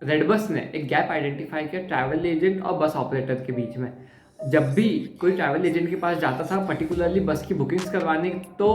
Redbus ने एक gap identify किया ट्रैवल एजेंट और बस ऑपरेटर के बीच में। जब भी कोई ट्रैवल एजेंट के पास जाता था पर्टिकुलरली बस की बुकिंग्स करवाने, तो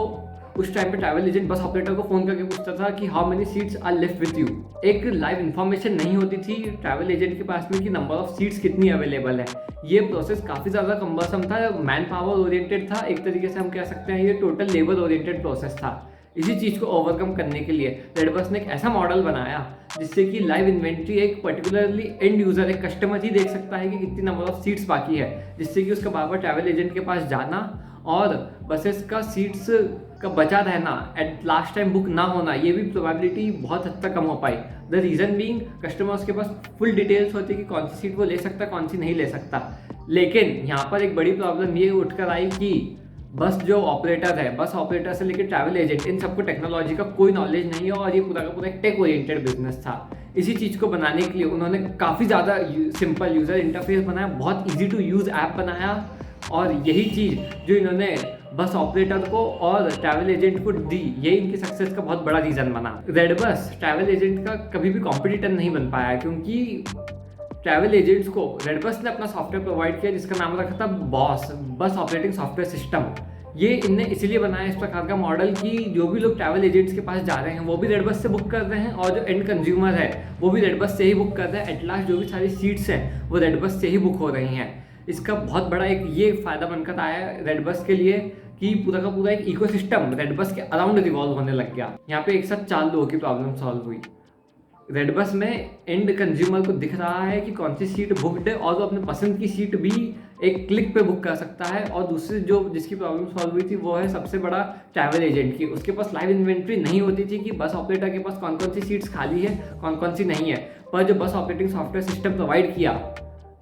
उस टाइम पे ट्रैवल एजेंट बस ऑपरेटर को फ़ोन करके पूछता था कि how many seats are left with you. एक लाइव इन्फॉर्मेशन नहीं होती थी ट्रैवल एजेंट के पास में कि नंबर ऑफ सीट्स कितनी अवेलेबल है। ये प्रोसेस काफ़ी ज़्यादा कम्बरसम था, मैन पावर ओरिएंटेड था, एक तरीके से हम कह सकते हैं ये टोटल लेबर ओरिएंटेड प्रोसेस था। इसी चीज़ को ओवरकम करने के लिए रेडबस ने एक ऐसा मॉडल बनाया जिससे कि लाइव इन्वेंट्री एक पर्टिकुलरली एंड यूज़र, एक कस्टमर ही देख सकता है कि कितनी नंबर ऑफ सीट्स बाकी है, जिससे कि उसका बार बार ट्रैवल एजेंट के पास जाना और बसेस का सीट्स का बचा रहना, एट लास्ट टाइम बुक ना होना, ये भी प्रोबेबिलिटी बहुत हद तक कम हो पाई। द रीज़न बीइंग कस्टमर्स के पास फुल डिटेल्स होती कि कौन सी सीट वो ले सकता, कौन सी नहीं ले सकता। लेकिन यहाँ पर एक बड़ी प्रॉब्लम ये उठ कर आई कि बस जो ऑपरेटर है, बस ऑपरेटर से लेकर ट्रैवल एजेंट, इन सबको टेक्नोलॉजी का कोई नॉलेज नहीं है और ये पूरा का पूरा एक टेक ओरिएंटेड बिजनेस था। इसी चीज़ को बनाने के लिए उन्होंने काफ़ी ज़्यादा सिंपल यूज़र इंटरफेस बनाया, बहुत ईजी टू यूज़ ऐप बनाया और यही चीज़ जो इन्होंने बस ऑपरेटर को और ट्रैवल एजेंट को दी, यही इनकी सक्सेस का बहुत बड़ा रीज़न बना। रेडबस ट्रैवल एजेंट का कभी भी कॉम्पिटिटर नहीं बन पाया क्योंकि ट्रैवल एजेंट्स को रेडबस ने अपना सॉफ्टवेयर प्रोवाइड किया जिसका नाम रखा था बॉस, बस ऑपरेटिंग सॉफ्टवेयर सिस्टम। ये इनने इसीलिए बनाया इस प्रकार का मॉडल कि जो भी लोग ट्रैवल एजेंट्स के पास जा रहे हैं वो भी रेडबस से बुक कर रहे हैं और जो एंड कंज्यूमर है वो भी रेडबस से ही बुक कर रहे हैं। एट लास्ट जो भी सारी सीट्स हैं वो रेडबस से ही बुक हो रही हैं। इसका बहुत बड़ा एक ये फ़ायदा बनकर आया रेडबस के लिए कि पूरा का पूरा एक इकोसिस्टम रेडबस के अराउंड रिवॉल्व होने लग गया। यहाँ पे एक साथ 4 लोगों की प्रॉब्लम सॉल्व हुई। रेडबस में एंड कंज्यूमर को दिख रहा है कि कौन सी सीट बुकड है और वो अपने पसंद की सीट भी एक क्लिक पे बुक कर सकता है। और दूसरी जो जिसकी प्रॉब्लम सॉल्व हुई थी वो है सबसे बड़ा ट्रैवल एजेंट की। उसके पास लाइव इन्वेंट्री नहीं होती थी कि बस ऑपरेटर के पास कौन कौन सी सीट्स खाली है, कौन कौन सी नहीं है। पर जो बस ऑपरेटिंग सॉफ्टवेयर सिस्टम प्रोवाइड किया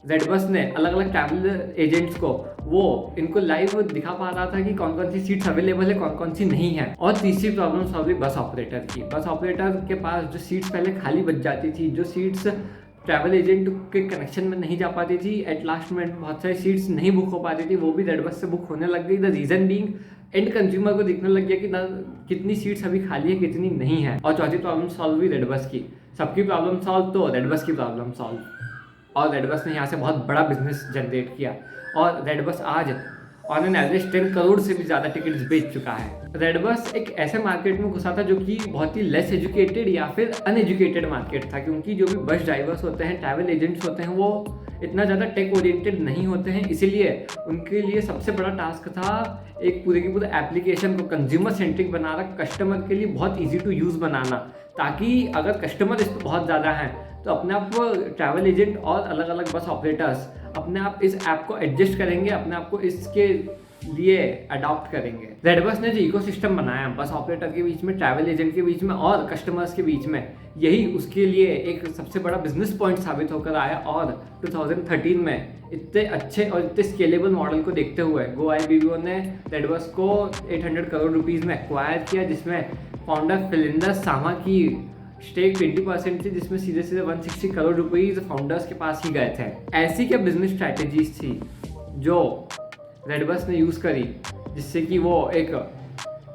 रेडबस ने अलग अलग ट्रैवल एजेंट्स को, वो इनको लाइव दिखा पा रहा था कि कौन कौन सी सीट्स अवेलेबल है, कौन कौन सी नहीं है। और तीसरी प्रॉब्लम सॉल्व हुई बस ऑपरेटर की। बस ऑपरेटर के पास जो सीट्स पहले खाली बच जाती थी, जो सीट्स ट्रैवल एजेंट के कनेक्शन में नहीं जा पाती थी, एट लास्ट में बहुत सारी सीट्स नहीं बुक हो पाती थी, वो भी रेडबस से बुक होने लग गई। The reason being and consumer को दिखने लग गया कि ना कितनी सीट्स अभी खाली है, कितनी नहीं है। और चौथी प्रॉब्लम सॉल्व हुई रेडबस की। सबकी प्रॉब्लम सॉल्व तो रेडबस की प्रॉब्लम सॉल्व, और रेडबस ने यहाँ से बहुत बड़ा बिजनेस जनरेट किया। और रेडबस आज ऑन एन एवरेज 10 करोड़ से भी ज़्यादा टिकट्स बेच चुका है। रेडबस एक ऐसे मार्केट में घुसा था जो कि बहुत ही लेस एजुकेटेड या फिर अनएजुकेटेड मार्केट था, क्योंकि जो भी बस ड्राइवर्स होते हैं, ट्रैवल एजेंट्स होते हैं, वो इतना ज़्यादा टेक ओरिएंटेड नहीं होते हैं। इसीलिए उनके लिए सबसे बड़ा टास्क था एक पूरे की पूरे एप्लीकेशन को कंज्यूमर सेंट्रिक बनाना, कस्टमर के लिए बहुत ईजी टू यूज़ बनाना, ताकि अगर कस्टमर इस पर बहुत ज़्यादा हैं तो अपने आप ट्रैवल एजेंट और अलग अलग बस ऑपरेटर्स अपने आप इस ऐप को एडजस्ट करेंगे, अपने आप को इसके लिए अडॉप्ट करेंगे। रेडबस ने जो इकोसिस्टम बनाया बस ऑपरेटर के बीच में, ट्रैवल एजेंट के बीच में और कस्टमर्स के बीच में, यही उसके लिए एक सबसे बड़ा बिजनेस पॉइंट साबित होकर आया। और 2013 में इतने अच्छे और इतने स्केलेबल मॉडल को देखते हुए GoIBBO ने रेडबस को 800 करोड़ रुपीज़ में एक्वायर किया, जिसमें फाउंडर फिलिंदर सामा की स्टेक 20% थी, जिसमें सीधे सीधे 160 करोड़ रुपीज़ फाउंडर्स के पास ही गए थे। ऐसी क्या बिजनेस स्ट्रैटेजीज थी जो रेडबस ने यूज़ करी जिससे कि वो एक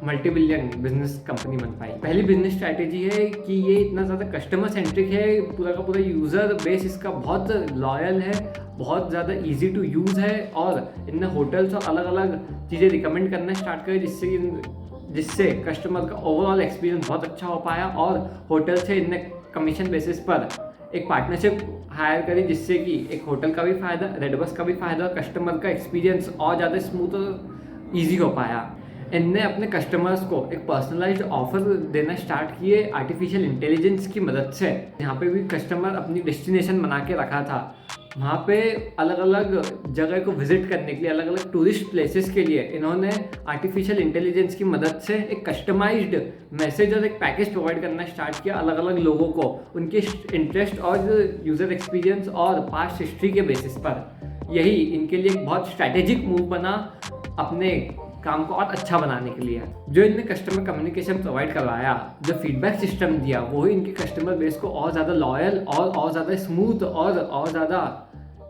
मल्टी बिलियन बिजनेस कंपनी बन पाई। पहली बिजनेस स्ट्रैटेजी है कि ये इतना ज़्यादा कस्टमर सेंट्रिक है, पूरा का पूरा यूज़र बेस इसका बहुत लॉयल है, बहुत ज़्यादा इजी टू यूज़ है। और इनने होटल्स और अलग अलग चीज़ें रिकमेंड करना स्टार्ट करी जिससे कस्टमर का ओवरऑल एक्सपीरियंस बहुत अच्छा हो पाया। और होटल से इनने कमीशन बेसिस पर एक पार्टनरशिप हायर करी, जिससे कि एक होटल का भी फ़ायदा, रेडबस का भी फ़ायदा और कस्टमर का एक्सपीरियंस और ज़्यादा स्मूथ और ईजी हो पाया। इनने अपने कस्टमर्स को एक पर्सनलाइज्ड ऑफर देना स्टार्ट किए आर्टिफिशियल इंटेलिजेंस की मदद से। यहाँ पे भी कस्टमर अपनी डेस्टिनेशन बना के रखा था, वहाँ पे अलग अलग जगह को विजिट करने के लिए, अलग अलग टूरिस्ट प्लेसेस के लिए इन्होंने आर्टिफिशियल इंटेलिजेंस की मदद से एक कस्टमाइज्ड मैसेज और एक पैकेज प्रोवाइड करना स्टार्ट किया अलग अलग लोगों को, उनके इंटरेस्ट और यूज़र एक्सपीरियंस और पास्ट हिस्ट्री के बेसिस पर। यही इनके लिए एक बहुत स्ट्रैटेजिक मूव बना अपने काम को और अच्छा बनाने के लिए। जो इनने कस्टमर कम्युनिकेशन प्रोवाइड करवाया, जो फीडबैक सिस्टम दिया, वही इनके कस्टमर बेस को और ज़्यादा लॉयल और ज़्यादा स्मूथ और ज़्यादा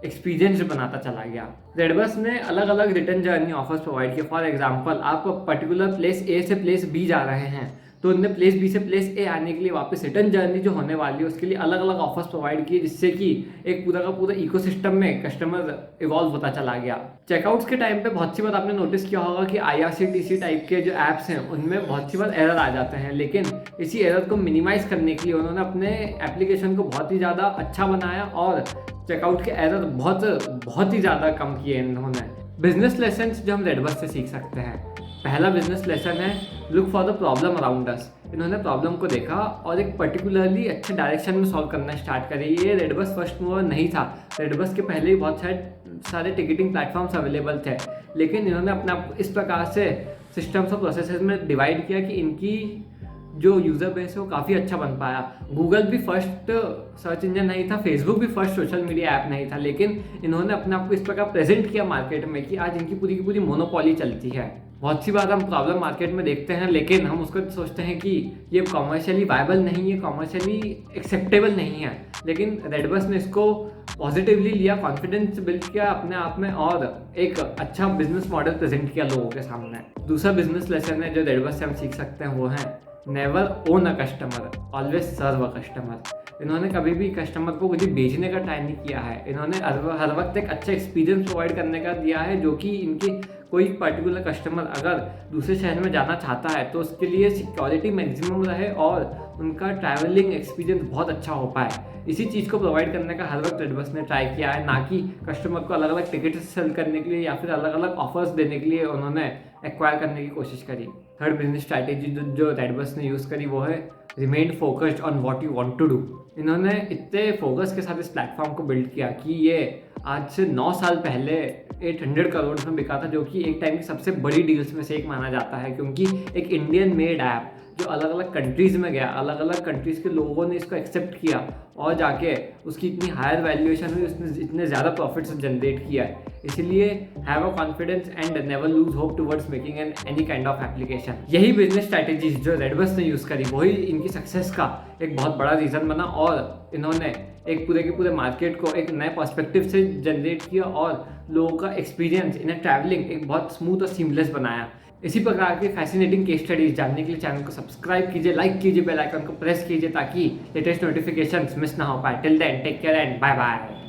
एक्सपीरियंस बनाता चला गया। रेडबस ने अलग अलग रिटर्न जर्नी ऑफर्स प्रोवाइड किए। फॉर एग्जांपल, आप पर्टिकुलर प्लेस ए से प्लेस बी जा रहे हैं तो उनने प्लेस बी से प्लेस ए आने के लिए वापस रिटर्न जर्नी जो होने वाली है उसके लिए अलग अलग ऑफर्स प्रोवाइड किए, जिससे कि एक पूरा का पूरा इकोसिस्टम में कस्टमर इवॉल्व होता चला गया। चेकआउट्स के टाइम पे बहुत सी बार आपने नोटिस किया होगा कि IRCTC टाइप के जो ऐप्स हैं उनमें बहुत सी बार एरर आ जाते हैं, लेकिन इसी एरर को मिनिमाइज करने के लिए उन्होंने अपने एप्लीकेशन को बहुत ही ज़्यादा अच्छा बनाया और चेकआउट के एरर बहुत ही ज़्यादा कम किए इन्होंने। बिजनेस लेसन्स जो हम रेडबस से सीख सकते हैं, पहला बिजनेस लेसन है look for the problem around us. इन्होंने प्रॉब्लम को देखा और एक पर्टिकुलरली अच्छे डायरेक्शन में सॉल्व करना स्टार्ट करी। ये रेडबस फर्स्ट मूवर नहीं था, रेडबस के पहले ही बहुत सारे टिकटिंग प्लेटफॉर्म्स अवेलेबल थे, लेकिन इन्होंने अपने आप इस प्रकार से सिस्टम्स और प्रोसेसेस में डिवाइड किया कि इनकी जो यूज़र बेस है वो काफ़ी अच्छा बन पाया। गूगल भी फर्स्ट सर्च इंजन नहीं था, फेसबुक भी फर्स्ट सोशल मीडिया ऐप नहीं था, लेकिन इन्होंने अपने आप को इस प्रकार प्रेजेंट किया मार्केट में कि आज इनकी पूरी की पूरी मोनोपॉली चलती है। बहुत सी बात हम प्रॉब्लम मार्केट में देखते हैं, लेकिन हम उसको सोचते हैं कि ये कॉमर्शियली वायबल नहीं है, कॉमर्शियली एक्सेप्टेबल नहीं है, लेकिन रेडबस ने इसको पॉजिटिवली लिया, कॉन्फिडेंस बिल्ड किया अपने आप में और एक अच्छा बिजनेस मॉडल प्रेजेंट किया लोगों के सामने। दूसरा बिजनेस लेसन है जो रेडबस से हम सीख सकते हैं वो है never own a customer, always serve a customer. इन्होंने कभी भी कस्टमर को कुछ बेचने का ट्राई नहीं किया है, इन्होंने हर वक्त एक अच्छा एक्सपीरियंस प्रोवाइड करने का दिया है, जो कि इनकी कोई पर्टिकुलर कस्टमर अगर दूसरे शहर में जाना चाहता है तो उसके लिए सिक्योरिटी मैक्सिमम रहे और उनका ट्रैवलिंग एक्सपीरियंस बहुत अच्छा हो पाए। इसी चीज़ को प्रोवाइड करने का हर वक्त रेडबस ने ट्राई किया है, ना कि कस्टमर को अलग अलग टिकट सेल करने के लिए या फिर अलग अलग ऑफर्स देने के लिए उन्होंने एक्वायर करने की कोशिश करी। थर्ड बिजनेस स्ट्रैटेजी जो रेडबस ने यूज़ करी वो है remain focused on what you want to do. इन्होंने इतने फोकस के साथ इस प्लेटफॉर्म को बिल्ड किया कि ये आज से 9 साल पहले 800 करोड़ में बिका था, जो कि एक टाइम की सबसे बड़ी डील्स में से एक माना जाता है, क्योंकि एक इंडियन मेड ऐप जो अलग अलग कंट्रीज़ में गया, अलग अलग कंट्रीज़ के लोगों ने इसको एक्सेप्ट किया और जाके उसकी इतनी हायर वैल्यूएशन हुई, उसने इतने ज़्यादा प्रॉफिट्स जनरेट किया है। इसीलिए have a confidence and never lose hope towards making any kind of application. यही बिजनेस स्ट्रैटेजीज जो रेडबस ने यूज़ करी वही इनकी सक्सेस का एक बहुत बड़ा रीज़न बना और इन्होंने एक पूरे के पूरे मार्केट को एक नए पर्सपेक्टिव से जनरेट किया और लोगों का एक्सपीरियंस इन ट्रैवलिंग एक बहुत स्मूथ और सीमलेस बनाया। इसी प्रकार की फैसिनेटिंग केस स्टडीज जानने के लिए चैनल को सब्सक्राइब कीजिए, लाइक कीजिए, बेल आइकन को प्रेस कीजिए ताकि लेटेस्ट नोटिफिकेशंस मिस ना हो पाए। Till then take care and bye bye.